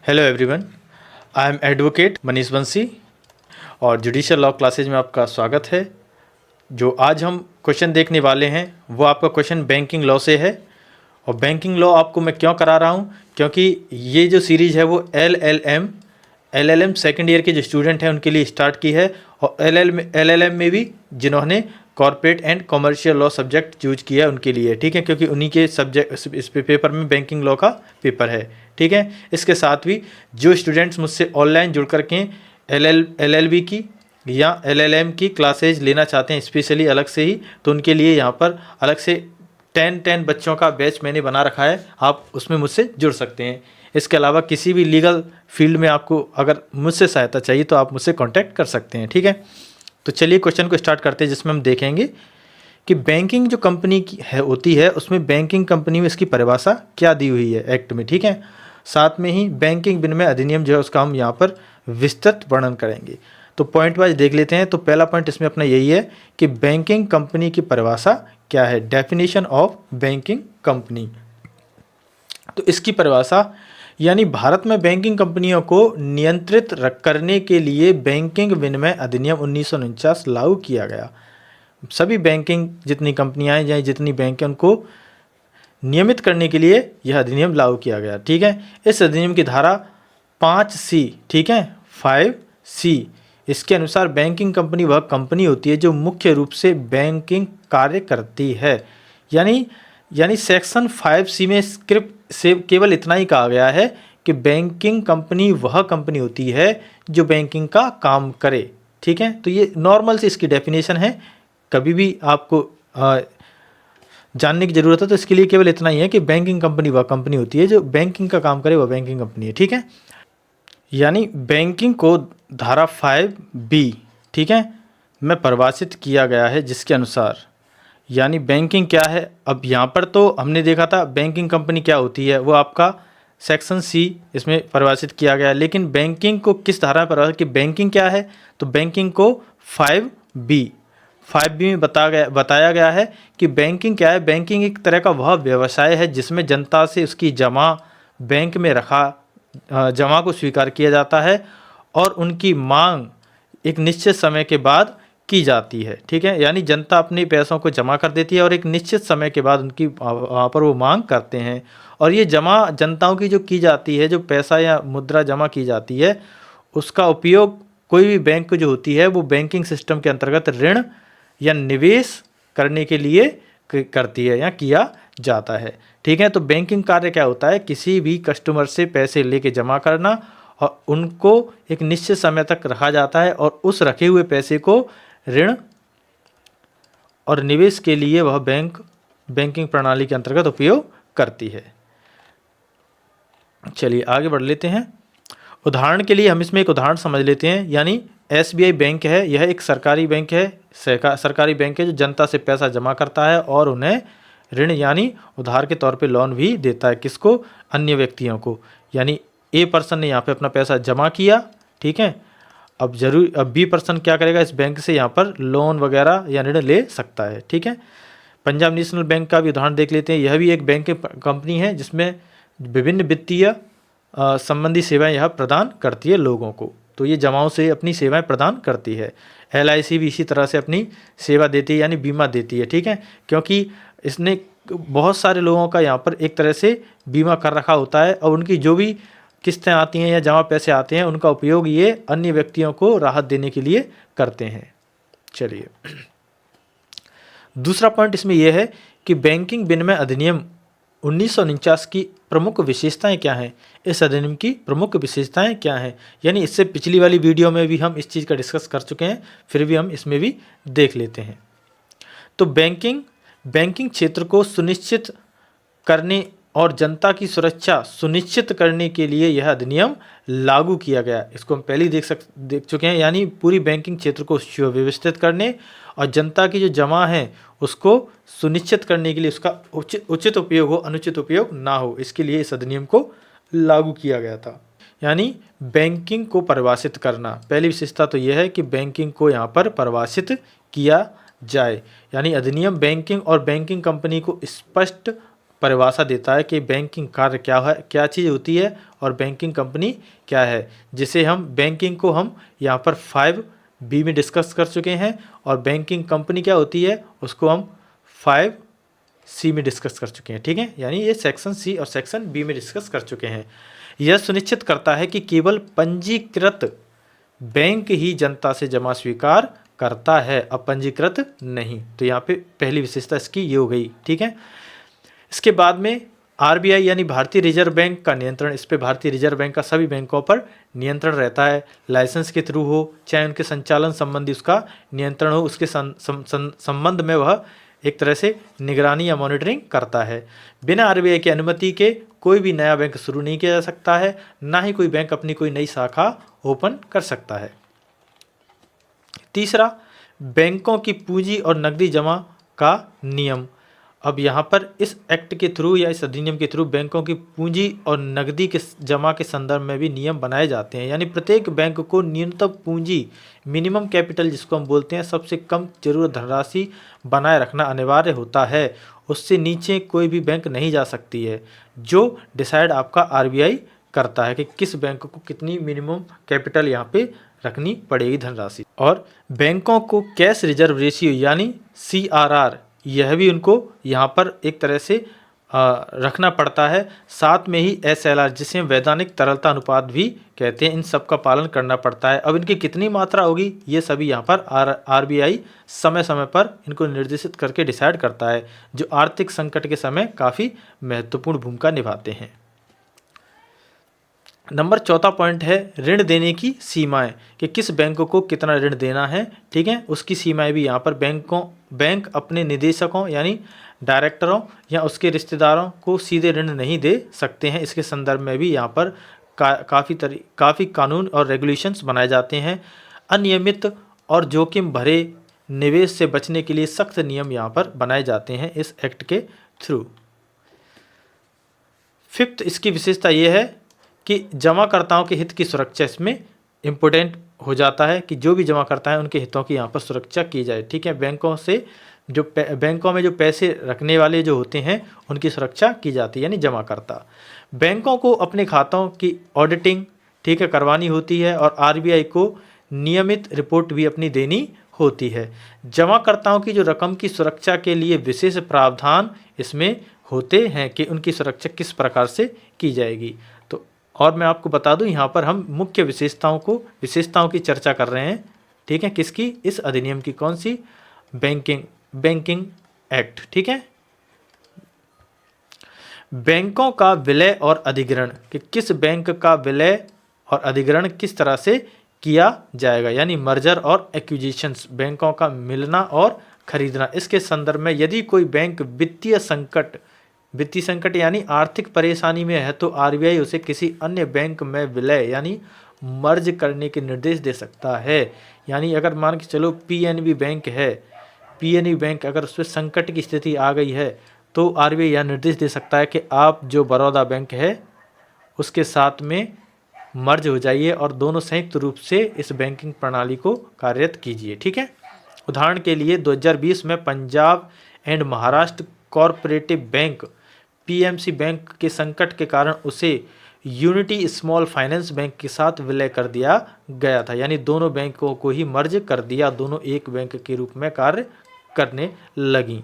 Hello everyone, I am advocate Manish बंसी और judicial law classes में आपका स्वागत है। जो आज हम क्वेश्चन देखने वाले हैं वो आपका क्वेश्चन बैंकिंग लॉ से है। और बैंकिंग लॉ आपको मैं क्यों करा रहा हूँ, क्योंकि ये जो सीरीज़ है वो एलएलएम सेकेंड ईयर के जो स्टूडेंट हैं उनके लिए स्टार्ट की है। और एलएलएम में भी जिन्होंने corporate and commercial law subject choose किया है उनके लिए, ठीक है, क्योंकि उन्हीं के सब्जेक्ट इस पेपर में बैंकिंग लॉ का पेपर है, ठीक है। इसके साथ भी जो स्टूडेंट्स मुझसे ऑनलाइन जुड़ करके एलएलबी की या एलएलएम की क्लासेज लेना चाहते हैं स्पेशली अलग से ही, तो उनके लिए यहाँ पर अलग से 10 बच्चों का बैच मैंने बना रखा है, आप उसमें मुझसे जुड़ सकते हैं। इसके अलावा किसी भी लीगल फील्ड में आपको अगर मुझसे सहायता चाहिए तो आप मुझसे कांटेक्ट कर सकते हैं, ठीक है। तो चलिए क्वेश्चन को स्टार्ट करते हैं, जिसमें हम देखेंगे कि बैंकिंग जो कंपनी की है होती है उसमें बैंकिंग कंपनी में इसकी परिभाषा क्या दी हुई है एक्ट में, ठीक है। साथ में ही बैंकिंग विनिमय अधिनियम जो है उसका हम यहाँ पर विस्तृत वर्णन करेंगे। तो पॉइंट वाइज देख लेते हैं। तो पहला पॉइंट इसमें अपना यही है कि बैंकिंग कंपनी की परिभाषा क्या है, डेफिनेशन ऑफ बैंकिंग कंपनी। तो इसकी परिभाषा यानी भारत में बैंकिंग कंपनियों को नियंत्रित करने के लिए बैंकिंग विनिमय अधिनियम 1949 लागू किया गया। सभी बैंकिंग जितनी कंपनियां हैं या जितनी बैंक हैं उनको नियमित करने के लिए यह अधिनियम लागू किया गया, ठीक है। इस अधिनियम की धारा 5C, ठीक है, 5C, इसके अनुसार बैंकिंग कंपनी वह कंपनी होती है जो मुख्य रूप से बैंकिंग कार्य करती है। यानी सेक्शन 5C में स्क्रिप्ट से केवल इतना ही कहा गया है कि बैंकिंग कंपनी वह कंपनी होती है जो बैंकिंग का काम करे, ठीक है। तो ये नॉर्मल से इसकी डेफिनेशन है, कभी भी आपको जानने की ज़रूरत है तो इसके लिए केवल इतना ही है कि बैंकिंग कंपनी वह कंपनी होती है जो बैंकिंग का काम करे, वह बैंकिंग कंपनी है, ठीक है। यानी बैंकिंग को धारा 5B, ठीक है, में परिभाषित किया गया है, जिसके अनुसार यानी बैंकिंग क्या है। अब यहाँ पर तो हमने देखा था बैंकिंग कंपनी क्या होती है, वो आपका सेक्शन C इसमें परिभाषित किया गया है। लेकिन बैंकिंग को किस धारा में परिभाषित कि बैंकिंग क्या है, तो बैंकिंग को 5B में बताया गया है कि बैंकिंग क्या है। बैंकिंग एक तरह का वह व्यवसाय है जिसमें जनता से उसकी जमा बैंक में रखा जमा को स्वीकार किया जाता है और उनकी मांग एक निश्चित समय के बाद की जाती है, ठीक है। यानी जनता अपने पैसों को जमा कर देती है और एक निश्चित समय के बाद उनकी वहाँ पर वो मांग करते हैं। और ये जमा जनताओं की जो की जाती है, जो पैसा या मुद्रा जमा की जाती है, उसका उपयोग कोई भी बैंक जो होती है वो बैंकिंग सिस्टम के अंतर्गत ऋण या निवेश करने के लिए करती है या किया जाता है, ठीक है। तो बैंकिंग कार्य क्या होता है, किसी भी कस्टमर से पैसे लेके जमा करना और उनको एक निश्चित समय तक रखा जाता है और उस रखे हुए पैसे को ऋण और निवेश के लिए वह बैंकिंग प्रणाली के अंतर्गत उपयोग करती है। चलिए आगे बढ़ लेते हैं। उदाहरण के लिए हम इसमें एक उदाहरण समझ लेते हैं। यानी SBI बैंक है, यह एक सरकारी बैंक है, सरकारी बैंक है जो जनता से पैसा जमा करता है और उन्हें ऋण यानी उधार के तौर पे लोन भी देता है। किसको, अन्य व्यक्तियों को। यानी A पर्सन ने यहाँ पे अपना पैसा जमा किया, ठीक है। अब B पर्सन क्या करेगा, इस बैंक से यहाँ पर लोन वगैरह या ऋण ले सकता है, ठीक है। पंजाब नेशनल बैंक का भी उदाहरण देख लेते हैं। यह भी एक बैंक कंपनी है जिसमें विभिन्न वित्तीय संबंधी सेवाएं यह प्रदान करती है लोगों को। तो ये जमाओं से अपनी सेवाएं प्रदान करती है। LIC भी इसी तरह से अपनी सेवा देती है, यानी बीमा देती है, ठीक है। क्योंकि इसने बहुत सारे लोगों का यहाँ पर एक तरह से बीमा कर रखा होता है और उनकी जो भी किस्तें आती हैं या जमा पैसे आते हैं उनका उपयोग ये अन्य व्यक्तियों को राहत देने के लिए करते हैं। चलिए दूसरा पॉइंट इसमें यह है कि बैंकिंग विनिमय अधिनियम 1949 की प्रमुख विशेषताएं क्या हैं। इस अधिनियम की प्रमुख विशेषताएं क्या हैं, यानी इससे पिछली वाली वीडियो में भी हम इस चीज़ का डिस्कस कर चुके हैं, फिर भी हम इसमें भी देख लेते हैं। तो बैंकिंग क्षेत्र को सुनिश्चित करने और जनता की सुरक्षा सुनिश्चित करने के लिए यह अधिनियम लागू किया गया। इसको हम पहले ही देख चुके हैं। यानी पूरी बैंकिंग क्षेत्र को सुव्यवस्थित करने और जनता की जो जमा है उसको सुनिश्चित करने के लिए उसका उचित उपयोग हो, अनुचित उपयोग ना हो, इसके लिए इस अधिनियम को लागू किया गया था। यानी बैंकिंग को परिभाषित करना, पहली विशेषता तो यह है कि बैंकिंग को यहाँ पर परिभाषित किया जाए। यानी अधिनियम बैंकिंग और बैंकिंग कंपनी को स्पष्ट परिभाषा देता है कि बैंकिंग कार्य क्या है, क्या चीज़ होती है और बैंकिंग कंपनी क्या है, जिसे हम बैंकिंग को हम यहाँ पर 5B में डिस्कस कर चुके हैं और बैंकिंग कंपनी क्या होती है उसको हम 5C में डिस्कस कर चुके हैं। ठीक है, यानी ये सेक्शन सी और सेक्शन बी में डिस्कस कर चुके हैं। यह सुनिश्चित करता है कि केवल पंजीकृत बैंक ही जनता से जमा स्वीकार करता है, अपंजीकृत नहीं। तो यहाँ पे पहली विशेषता इसकी ये हो गई। ठीक है, इसके बाद में आरबीआई यानी भारतीय रिजर्व बैंक का नियंत्रण, इस पे भारतीय रिजर्व बैंक का सभी बैंकों पर नियंत्रण रहता है, लाइसेंस के थ्रू हो चाहे उनके संचालन संबंधी उसका नियंत्रण हो, उसके संबंध में वह एक तरह से निगरानी या मॉनिटरिंग करता है। बिना आरबीआई की अनुमति के कोई भी नया बैंक शुरू नहीं किया जा सकता है, ना ही कोई बैंक अपनी कोई नई शाखा ओपन कर सकता है। तीसरा, बैंकों की पूंजी और नकदी जमा का नियम। अब यहाँ पर इस एक्ट के थ्रू या इस अधिनियम के थ्रू बैंकों की पूंजी और नकदी के जमा के संदर्भ में भी नियम बनाए जाते हैं। यानी प्रत्येक बैंक को न्यूनतम पूंजी, मिनिमम कैपिटल जिसको हम बोलते हैं, सबसे कम जरूरत धनराशि बनाए रखना अनिवार्य होता है। उससे नीचे कोई भी बैंक नहीं जा सकती है, जो डिसाइड आपका आरबीआई करता है कि किस बैंक को कितनी मिनिमम कैपिटल यहाँ पे रखनी पड़ेगी धनराशि। और बैंकों को कैश रिजर्व रेशियो यानी CRR यह भी उनको यहाँ पर एक तरह से रखना पड़ता है। साथ में ही SLR जिसे हम वैधानिक तरलता अनुपात भी कहते हैं, इन सब का पालन करना पड़ता है। अब इनकी कितनी मात्रा होगी ये सभी यहाँ पर आरबीआई समय समय पर इनको निर्देशित करके डिसाइड करता है, जो आर्थिक संकट के समय काफ़ी महत्वपूर्ण भूमिका निभाते हैं। नंबर चौथा पॉइंट है ऋण देने की सीमाएं, कि किस बैंक को कितना ऋण देना है। ठीक है, उसकी सीमाएं भी यहाँ पर बैंक अपने निदेशकों यानी डायरेक्टरों या उसके रिश्तेदारों को सीधे ऋण नहीं दे सकते हैं। इसके संदर्भ में भी यहाँ पर काफ़ी कानून और रेगुलेशंस बनाए जाते हैं। अनियमित और जोखिम भरे निवेश से बचने के लिए सख्त नियम यहाँ पर बनाए जाते हैं इस एक्ट के थ्रू। फिफ्थ, इसकी विशेषता ये है कि जमाकर्ताओं के हित की सुरक्षा इसमें इम्पोर्टेंट हो जाता है, कि जो भी जमा करता है उनके हितों की यहाँ पर सुरक्षा की जाए। ठीक है, बैंकों में जो पैसे रखने वाले जो होते हैं उनकी सुरक्षा की जाती है, यानी जमाकर्ता। बैंकों को अपने खातों की ऑडिटिंग ठीक है करवानी होती है और आरबीआई को नियमित रिपोर्ट भी अपनी देनी होती है। जमाकर्ताओं की जो रकम की सुरक्षा के लिए विशेष प्रावधान इसमें होते हैं कि उनकी सुरक्षा किस प्रकार से की जाएगी। तो और मैं आपको बता दूं, यहाँ पर हम मुख्य विशेषताओं की चर्चा कर रहे हैं। ठीक है, किसकी? इस अधिनियम की। कौन सी? Banking act. ठीक है, बैंकों का विलय और अधिग्रहण, कि किस बैंक का विलय और अधिग्रहण किस तरह से किया जाएगा, यानी मर्जर और एक्विजिशंस, बैंकों का मिलना और खरीदना। इसके संदर्भ में यदि कोई बैंक वित्तीय संकट यानी आर्थिक परेशानी में है तो आरबीआई उसे किसी अन्य बैंक में विलय यानी मर्ज करने के निर्देश दे सकता है। यानी अगर मान के चलो पीएनबी बैंक है, पीएनबी बैंक अगर उसमें संकट की स्थिति आ गई है तो आरबीआई यह निर्देश दे सकता है कि आप जो बड़ौदा बैंक है उसके साथ में मर्ज हो जाइए और दोनों संयुक्त रूप से इस बैंकिंग प्रणाली को कार्यरत कीजिए। ठीक है, उदाहरण के लिए 2020 में Punjab and Maharashtra corporative bank PMC bank के संकट के कारण उसे यूनिटी स्मॉल फाइनेंस बैंक के साथ विलय कर दिया गया था, यानी दोनों बैंकों को ही मर्ज कर दिया, दोनों एक बैंक के रूप में कार्य करने लगी।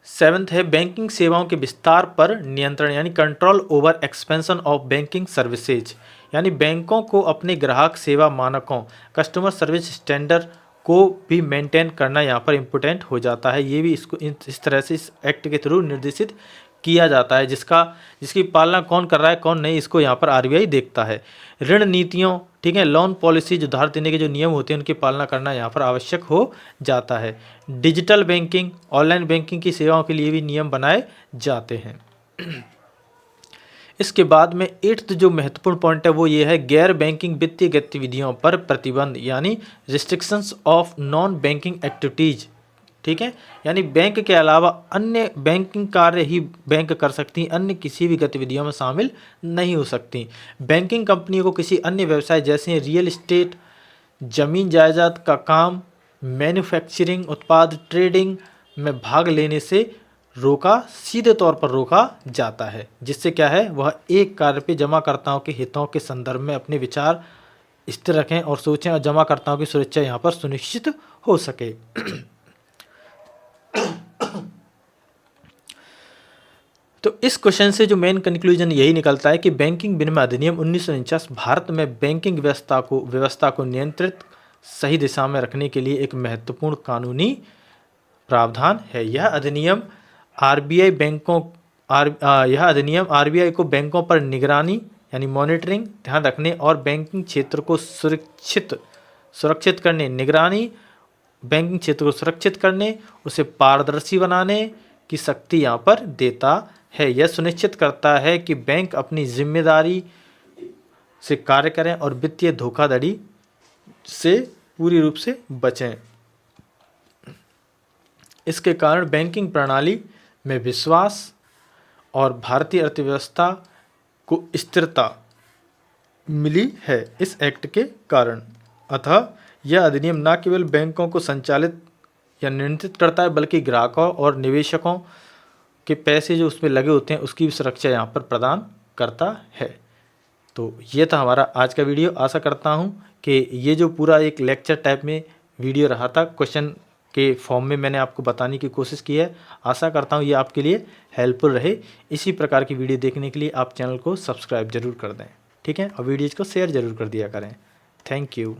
7th है बैंकिंग सेवाओं के विस्तार पर नियंत्रण, यानी control over expansion of banking services, यानी बैंकों को अपने ग्राहक सेवा मानकों कस्टमर सर्विस स्टैंडर्ड को भी मेंटेन करना यहाँ पर इम्पोर्टेंट हो जाता है। ये भी इसको इस तरह से इस एक्ट के थ्रू निर्देशित किया जाता है, जिसकी पालना कौन कर रहा है कौन नहीं, इसको यहाँ पर आरबीआई देखता है। ऋण नीतियों, ठीक है, लोन पॉलिसी, जो उधार देने के जो नियम होते हैं उनकी पालना करना यहाँ पर आवश्यक हो जाता है। डिजिटल बैंकिंग, ऑनलाइन बैंकिंग की सेवाओं के लिए भी नियम बनाए जाते हैं। इसके बाद में 8th जो महत्वपूर्ण पॉइंट है वो ये है गैर बैंकिंग वित्तीय गतिविधियों पर प्रतिबंध, यानी restrictions of non banking activities. ठीक है, यानी बैंक के अलावा अन्य बैंकिंग कार्य ही बैंक कर सकती, अन्य किसी भी गतिविधियों में शामिल नहीं हो सकती। बैंकिंग कंपनियों को किसी अन्य व्यवसाय जैसे रियल एस्टेट, जमीन जायदाद का काम, मैन्युफैक्चरिंग, उत्पाद ट्रेडिंग में भाग लेने से रोका, सीधे तौर पर रोका जाता है, जिससे क्या है वह एक कार्य पे जमाकर्ताओं के हितों के संदर्भ में अपने विचार स्थिर रखें और सोचें और जमाकर्ताओं की सुरक्षा यहाँ पर सुनिश्चित हो सके। तो इस क्वेश्चन से जो मेन कंक्लूजन यही निकलता है कि बैंकिंग विनिमय अधिनियम 1949 भारत में बैंकिंग व्यवस्था को नियंत्रित सही दिशा में रखने के लिए एक महत्वपूर्ण कानूनी प्रावधान है। यह अधिनियम आरबीआई को बैंकों पर निगरानी यानी मॉनिटरिंग, ध्यान रखने और बैंकिंग क्षेत्र को सुरक्षित करने, बैंकिंग क्षेत्र को सुरक्षित करने, उसे पारदर्शी बनाने की शक्ति यहाँ पर देता है। यह सुनिश्चित करता है कि बैंक अपनी जिम्मेदारी से कार्य करें और वित्तीय धोखाधड़ी से पूरी रूप से बचें। इसके कारण बैंकिंग प्रणाली में विश्वास और भारतीय अर्थव्यवस्था को स्थिरता मिली है इस एक्ट के कारण। अतः यह अधिनियम न केवल बैंकों को संचालित या नियंत्रित करता है, बल्कि ग्राहकों और निवेशकों के पैसे जो उसमें लगे होते हैं उसकी भी सुरक्षा यहाँ पर प्रदान करता है। तो ये था हमारा आज का वीडियो। आशा करता हूँ कि ये जो पूरा एक लेक्चर टाइप में वीडियो रहा था, क्वेश्चन के फॉर्म में मैंने आपको बताने की कोशिश की है। आशा करता हूँ ये आपके लिए हेल्पफुल रहे। इसी प्रकार की वीडियो देखने के लिए आप चैनल को सब्सक्राइब जरूर कर दें, ठीक है, और वीडियोज़ को शेयर जरूर कर दिया करें। Thank you.